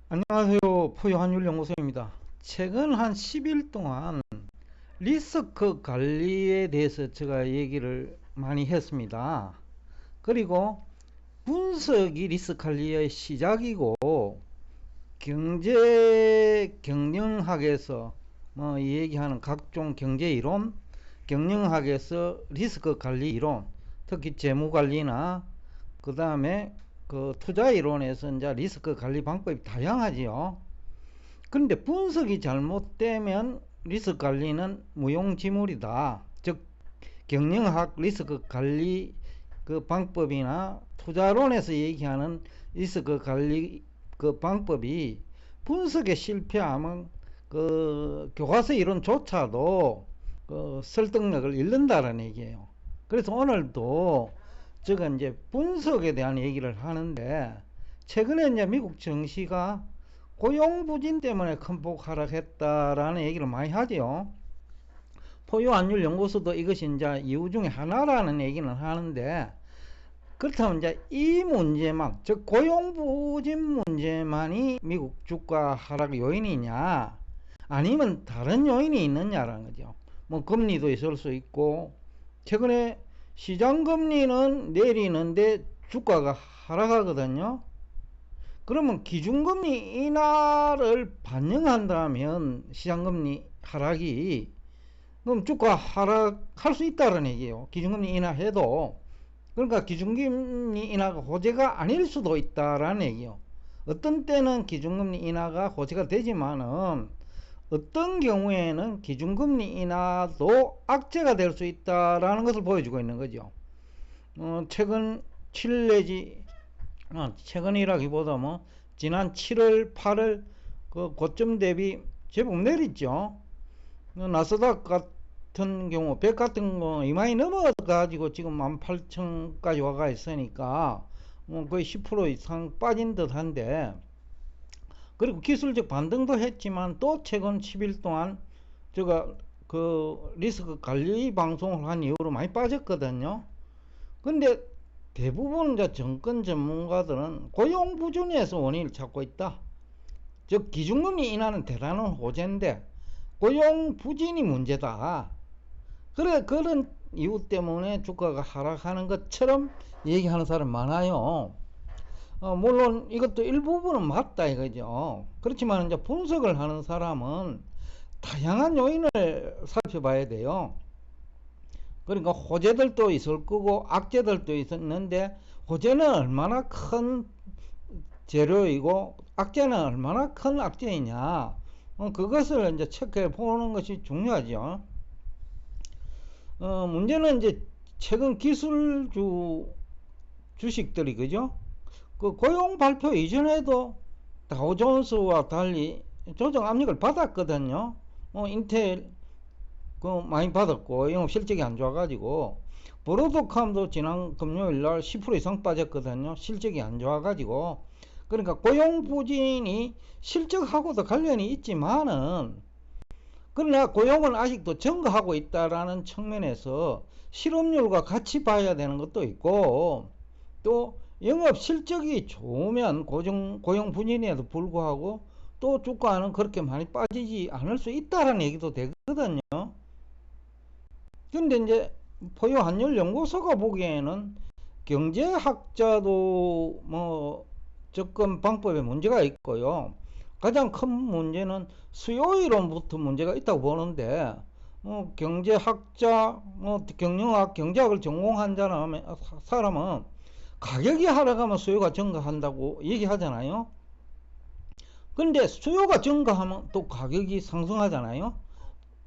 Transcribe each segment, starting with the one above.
안녕하세요. 포유환율연구소입니다. 최근 한 10일 동안 리스크 관리에 대해서 제가 얘기를 많이 했습니다. 그리고 분석이 리스크 관리의 시작이고, 경영학에서 얘기하는 각종 경제 이론, 경영학에서 리스크 관리 이론, 특히 재무 관리나 그 다음에 그 투자 이론에서 이제 리스크 관리 방법이 다양하지요. 그런데 분석이 잘못되면 리스크 관리는 무용지물이다. 즉 경영학 리스크 관리 그 방법이나 투자론에서 얘기하는 리스크 관리 그 방법이 분석에 실패하면 그 교과서 이론조차도 그 설득력을 잃는다는 얘기예요. 그래서 오늘도 제가 이제 분석에 대한 얘기를 하는데, 최근에 이제 미국 증시가 고용 부진 때문에 큰 폭 하락했다라는 얘기를 많이 하죠. 포유 환율 연구소도 이것이 이제 이유 중에 하나라는 얘기는 하는데, 그렇다면 이제 이 문제만, 즉 고용 부진 문제만이 미국 주가 하락 요인이냐, 아니면 다른 요인이 있느냐라는 거죠. 뭐 금리도 있을 수 있고, 최근에 시장 금리는 내리는데 주가가 하락하거든요. 그러면 기준금리 인하를 반영한다면 시장금리 하락이, 그럼 주가 하락할 수 있다는 얘기예요. 기준금리 인하해도. 그러니까 기준금리 인하가 호재가 아닐 수도 있다라는 얘기예요. 어떤 때는 기준금리 인하가 호재가 되지만은 어떤 경우에는 기준금리 인하도 악재가 될 수 있다라는 것을 보여주고 있는 거죠. 최근 7 내지 최근이라기보다 지난 7월 8월 그 고점 대비 제법 내렸죠. 나스닥 같은 경우 100 같은 거 이마이 넘어 가지고 지금 18,000까지 와가 있으니까 거의 10% 이상 빠진 듯 한데, 그리고 기술적 반등도 했지만 또 최근 10일 동안 제가 그 리스크 관리 방송을 한 이후로 많이 빠졌거든요. 근데 대부분 이제 정권 전문가들은 고용 부진에서 원인을 찾고 있다. 즉 기준금리 인하는 대단한 호재인데 고용 부진이 문제다. 그래, 그런 이유 때문에 주가가 하락하는 것처럼 얘기하는 사람 많아요. 물론 이것도 일부분은 맞다 이거죠. 그렇지만 이제 분석을 하는 사람은 다양한 요인을 살펴봐야 돼요. 그러니까 호재들도 있을 거고 악재들도 있었는데, 호재는 얼마나 큰 재료이고 악재는 얼마나 큰 악재이냐, 그것을 이제 체크해 보는 것이 중요하죠. 문제는 이제 최근 기술주 주식들이, 그죠? 그 고용 발표 이전에도 다우존스와 달리 조정 압력을 받았거든요. 인텔 그 많이 받았고 영업 실적이 안 좋아가지고, 브로드컴도 지난 금요일날 10% 이상 빠졌거든요. 실적이 안 좋아가지고. 그러니까 고용 부진이 실적하고도 관련이 있지만은, 그러나 고용은 아직도 증가하고 있다라는 측면에서 실업률과 같이 봐야 되는 것도 있고, 또 영업 실적이 좋으면 고용 부진에도 불구하고 또 주가는 그렇게 많이 빠지지 않을 수 있다라는 얘기도 되거든요. 근데 이제 포유 환율 연구소가 보기에는 경제학자도 접근 방법에 문제가 있고요. 가장 큰 문제는 수요 이론부터 문제가 있다고 보는데, 경제학자, 경영학, 경제학을 전공한 사람은 가격이 하락하면 수요가 증가한다고 얘기하잖아요. 근데 수요가 증가하면 또 가격이 상승하잖아요.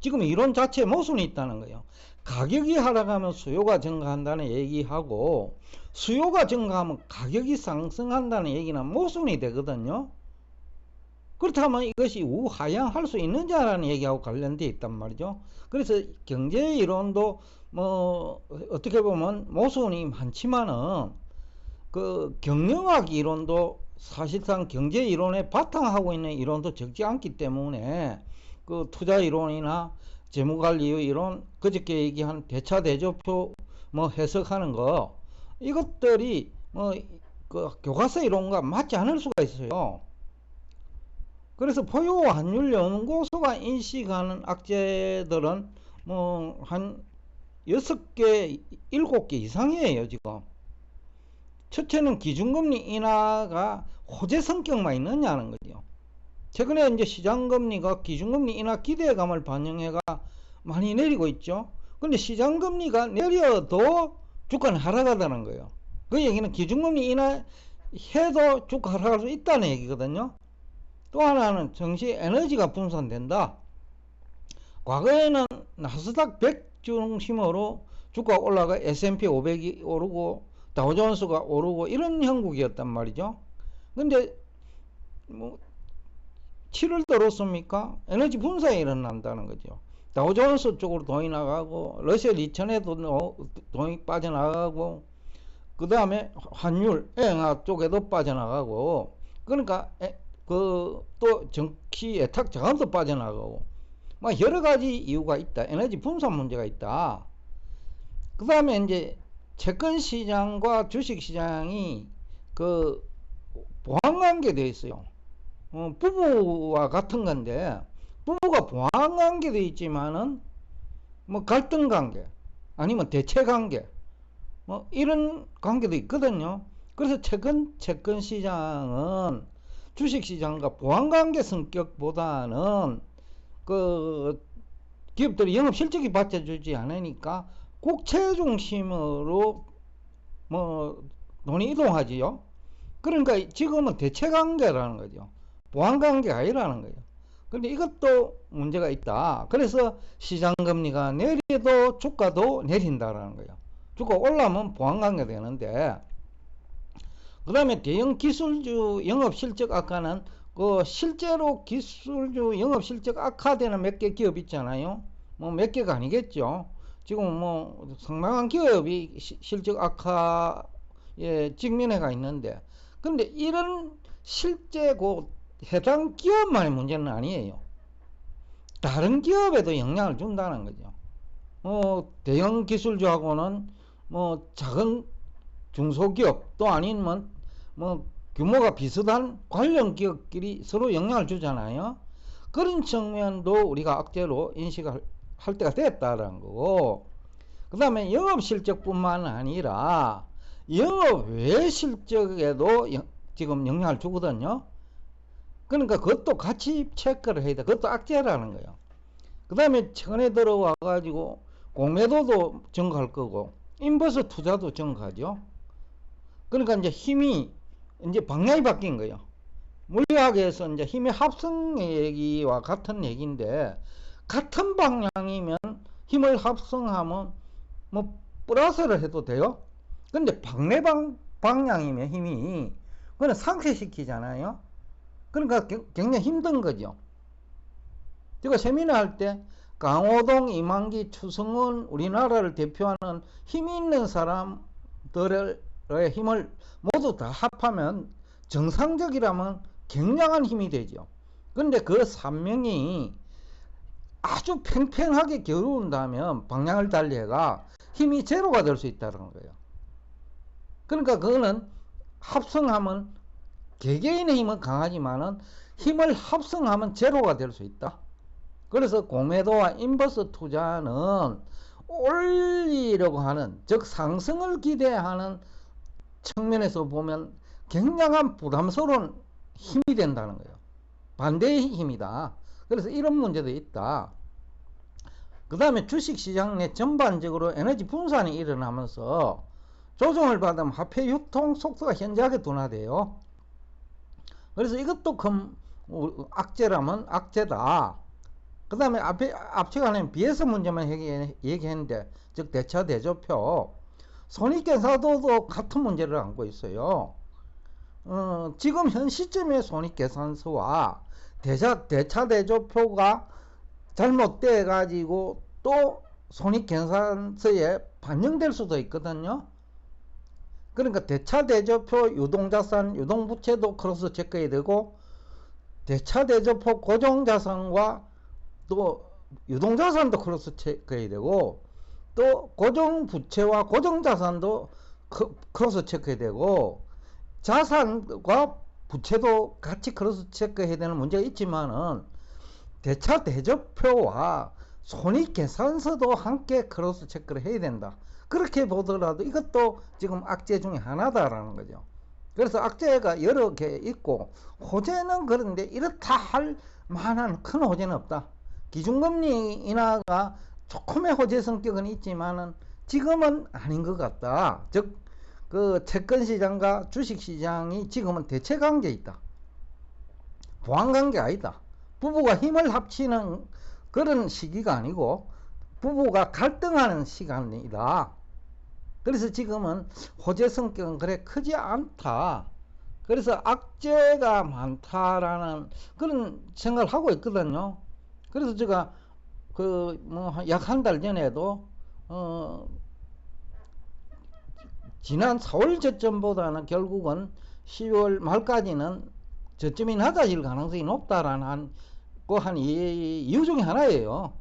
지금 이론 자체에 모순이 있다는 거예요. 가격이 하락하면 수요가 증가한다는 얘기하고, 수요가 증가하면 가격이 상승한다는 얘기는 모순이 되거든요. 그렇다면 이것이 우하향할 수 있느냐라는 얘기하고 관련되어 있단 말이죠. 그래서 경제 이론도 어떻게 보면 모순이 많지만은, 그 경영학 이론도 사실상 경제 이론에 바탕하고 있는 이론도 적지 않기 때문에, 그 투자 이론이나 재무관리 이론, 그저께 얘기한 대차대조표 해석하는 거, 이것들이 그 교과서 이론과 맞지 않을 수가 있어요. 그래서 포유 환율 연구소가 인식하는 악재들은 뭐 한 6개, 7개 이상이에요, 지금. 첫째는 기준금리 인하가 호재 성격만 있느냐는 거죠. 최근에 이제 시장금리가 기준금리 인하 기대감을 반영해가 많이 내리고 있죠. 근데 시장금리가 내려도 주가는 하락하다는 거예요. 그 얘기는 기준금리 인하해도 주가 하락할 수 있다는 얘기거든요. 또 하나는 정시 에너지가 분산된다. 과거에는 나스닥 100 중심으로 주가 올라가 S&P 500이 오르고 다우존스가 오르고 이런 형국이었단 말이죠. 근데 뭐 7월 들었습니까? 에너지 분산이 일어난다는 거죠. 다우존스 쪽으로 돈이 나가고 러시아 리천에도 돈이 빠져나가고 그 다음에 환율 엔화 쪽에도 빠져나가고 그러니까 또 정치 예탁 자금도 빠져나가고 막 여러 가지 이유가 있다. 에너지 분산 문제가 있다. 그 다음에 이제 채권 시장과 주식 시장이 그 보완관계 되어 있어요. 부부와 같은 건데 부부가 보완관계 되어 있지만은 뭐 갈등 관계 아니면 대체 관계 뭐 이런 관계도 있거든요. 그래서 채권 시장은 주식 시장과 보완관계 성격보다는 그 기업들이 영업 실적이 받쳐주지 않으니까 국채 중심으로 뭐 돈이 이동하지요. 그러니까 지금은 대체 관계라는 거죠. 보완 관계가 아니라는 거예요. 근데 이것도 문제가 있다. 그래서 시장 금리가 내려도 주가도 내린다라는 거예요. 주가 올라면 보완 관계 되는데 그 다음에 대형 기술주 영업 실적 악화는 그 실제로 기술주 영업 실적 악화되는 몇 개 기업 있잖아요. 뭐 몇 개가 아니겠죠. 지금 뭐 상당한 기업이 실적 악화에 직면해가 있는데 근데 이런 실제 그 해당 기업만의 문제는 아니에요. 다른 기업에도 영향을 준다는 거죠. 대형 기술주하고는 뭐 작은 중소기업 또 아니면 뭐 규모가 비슷한 관련 기업끼리 서로 영향을 주잖아요. 그런 측면도 우리가 악재로 인식할 때가 됐다라는 거고, 그 다음에 영업 실적뿐만 아니라 영업 외 실적에도 지금 영향을 주거든요. 그러니까 그것도 같이 체크를 해야 돼. 그것도 악재라는 거예요. 그 다음에 최근에 들어와 가지고 공매도도 증가할 거고 인버스 투자도 증가하죠. 그러니까 이제 힘이 이제 방향이 바뀐 거예요. 물리학에서 이제 힘의 합성 얘기와 같은 얘기인데 같은 방향이면 힘을 합성하면 뭐 플러스를 해도 돼요. 근데 반대 방향이면 힘이 그건 상쇄시키잖아요. 그러니까 굉장히 힘든 거죠. 제가 세미나 할 때 강호동, 이만기, 추승훈 우리나라를 대표하는 힘이 있는 사람들의 힘을 모두 다 합하면 정상적이라면 굉장한 힘이 되죠. 그런데 그 3명이 아주 팽팽하게 겨룬다면 방향을 달리해가 힘이 제로가 될 수 있다는 거예요. 그러니까 그거는 합성하면 개개인의 힘은 강하지만은 힘을 합성하면 제로가 될 수 있다. 그래서 공매도와 인버스 투자는 올리려고 하는, 즉 상승을 기대하는 측면에서 보면 굉장한 부담스러운 힘이 된다는 거예요. 반대의 힘이다. 그래서 이런 문제도 있다. 그 다음에 주식시장 내 전반적으로 에너지 분산이 일어나면서 조정을 받으면 화폐 유통 속도가 현저하게 둔화돼요. 그래서 이것도 큰 악재라면 악재다. 그 다음에 앞시간에 비해서 문제만 얘기했는데, 즉 대차 대조표 손익계산서도 같은 문제를 안고 있어요. 지금 현 시점의 손익계산서와 대차 대조표가 잘못돼 가지고 또 손익계산서에 반영될 수도 있거든요. 그러니까 대차 대조표 유동자산 유동부채도 크로스 체크해야 되고, 대차 대조표 고정자산과 또 유동자산도 크로스 체크해야 되고, 또 고정부채와 고정자산도 크로스 체크해야 되고, 자산과 부채도 같이 크로스 체크해야 되는 문제가 있지만은 대차 대조표와 손익계산서도 함께 크로스 체크를 해야 된다. 그렇게 보더라도 이것도 지금 악재 중에 하나다라는 거죠. 그래서 악재가 여러 개 있고 호재는 그런데 이렇다 할 만한 큰 호재는 없다. 기준금리 인하가 조금의 호재 성격은 있지만은 지금은 아닌 것 같다. 즉 그 채권시장과 주식시장이 지금은 대체관계에 있다. 보완관계 아니다. 부부가 힘을 합치는 그런 시기가 아니고 부부가 갈등하는 시간이다. 그래서 지금은 호재 성격은 그래 크지 않다. 그래서 악재가 많다라는 그런 생각을 하고 있거든요. 그래서 제가 그 뭐 약 한 달 전에도 지난 4월 저점보다는 결국은 10월 말까지는 저점이 낮아질 가능성이 높다라는 한 이유 중에 하나예요.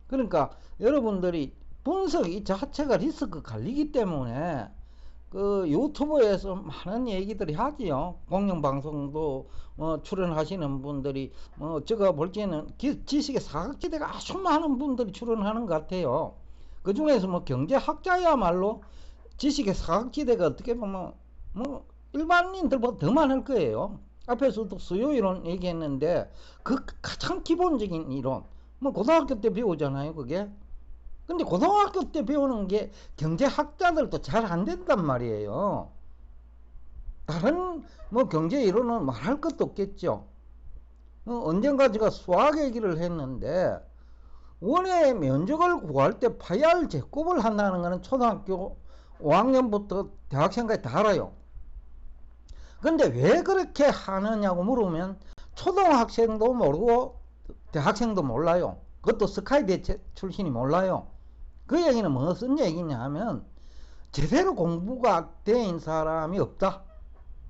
그러니까 여러분들이 분석이 자체가 리스크 관리이기 때문에 그 유튜브에서 많은 얘기들이 하지요. 공영방송도 출연하시는 분들이 제가 볼 때는 지식의 사각지대가 아주 많은 분들이 출연하는 것 같아요. 그 중에서 뭐 경제학자야말로 지식의 사각지대가 어떻게 보면 뭐 일반인들보다 더 많을 거예요. 앞에서도 수요 이론 얘기했는데 그 가장 기본적인 이론 뭐 고등학교 때 배우잖아요 그게. 근데 고등학교 때 배우는 게 경제학자들도 잘 안 된단 말이에요. 다른 뭐 경제 이론은 말할 것도 없겠죠. 언젠가 제가 수학 얘기를 했는데 원의 면적을 구할 때 파이알 제곱을 한다는 것은 초등학교 5학년부터 대학생까지 다 알아요. 근데 왜 그렇게 하느냐고 물으면 초등학생도 모르고 대학생도 몰라요. 그것도 스카이대 출신이 몰라요. 그 얘기는 무슨 얘기냐 하면 제대로 공부가 된 사람이 없다.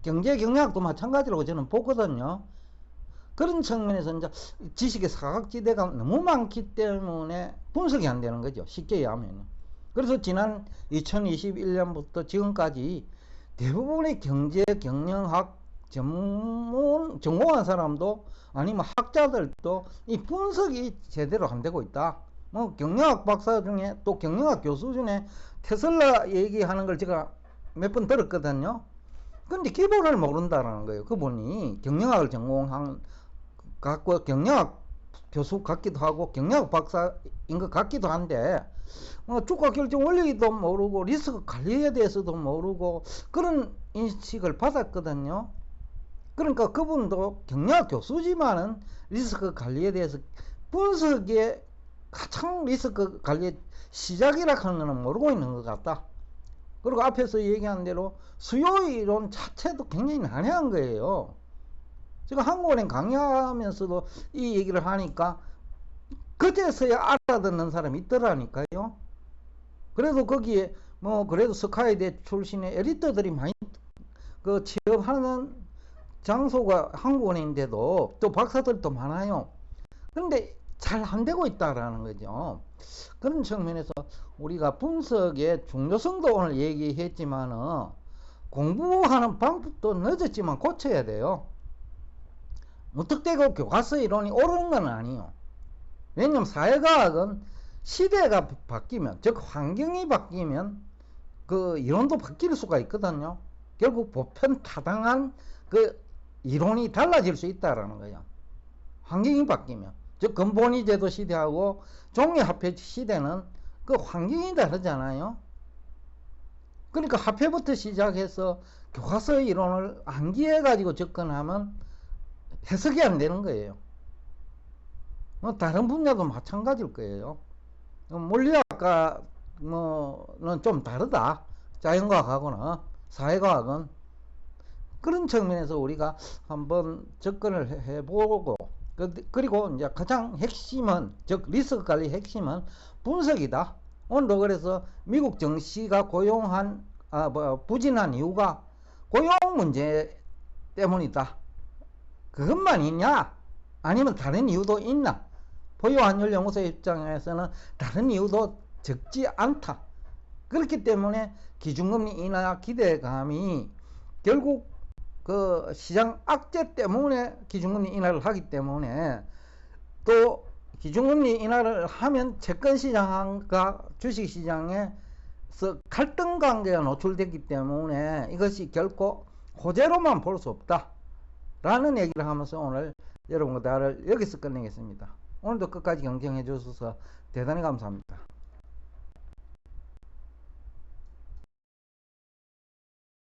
경제 경영학도 마찬가지라고 저는 보거든요. 그런 측면에서 이제 지식의 사각지대가 너무 많기 때문에 분석이 안 되는 거죠. 쉽게 얘기하면. 그래서 지난 2021년부터 지금까지 대부분의 경제 경영학 전공한 사람도 아니면 학자들도 이 분석이 제대로 안 되고 있다. 뭐 경영학 박사 중에 또 경영학 교수 중에 테슬라 얘기하는 걸 제가 몇 번 들었거든요. 근데 기본을 모른다라는 거예요. 그분이 경영학을 전공한 갖고 경영학 교수 같기도 하고 경영학 박사인 것 같기도 한데 주가 결정 원리도 모르고 리스크 관리에 대해서도 모르고 그런 인식을 받았거든요. 그러니까 그분도 경영학 교수지만은 리스크 관리에 대해서 분석에 가장 리스크 관리의 시작이라 하는 것은 모르고 있는 것 같다. 그리고 앞에서 얘기한 대로 수요 이론 자체도 굉장히 난해한 거예요. 제가 한국은행 강의하면서도 이 얘기를 하니까 그제서야 알아듣는 사람이 있더라니까요. 그래도 거기에 뭐 그래도 스카이대 출신의 에리트들이 많이 그 취업하는 장소가 한국은행인데도 또 박사들도 많아요. 그런데 잘 안 되고 있다라는 거죠. 그런 측면에서 우리가 분석의 중요성도 오늘 얘기했지만은 공부하는 방법도 늦었지만 고쳐야 돼요. 무턱대고 교과서 이론이 옳은 건 아니에요. 왜냐면 사회과학은 시대가 바뀌면, 즉 환경이 바뀌면 그 이론도 바뀔 수가 있거든요. 결국 보편 타당한 그 이론이 달라질 수 있다라는 거예요. 환경이 바뀌면. 즉 근본위 제도 시대하고 종이화폐 시대는 그 환경이 다르잖아요. 그러니까 화폐부터 시작해서 교과서 이론을 암기해 가지고 접근하면 해석이 안 되는 거예요. 다른 분야도 마찬가지일 거예요. 물리학과 뭐는 좀 다르다. 자연과학하고는 사회과학은. 그런 측면에서 우리가 한번 접근을 해보고, 그리고 이제 가장 핵심은, 즉 리스크 관리 핵심은 분석이다. 오늘도 그래서 미국 증시가 부진한 이유가 고용 문제 때문이다. 그것만 있냐? 아니면 다른 이유도 있나? 보유환율연구소 입장에서는 다른 이유도 적지 않다. 그렇기 때문에 기준금리 인하 기대감이 결국 그 시장 악재 때문에 기준금리 인하를 하기 때문에, 또 기준금리 인하를 하면 채권시장과 주식시장에서 갈등 관계가 노출됐기 때문에 이것이 결코 호재로만 볼 수 없다 라는 얘기를 하면서 오늘 여러분과 대화를 여기서 끝내겠습니다. 오늘도 끝까지 경청해 주셔서 대단히 감사합니다.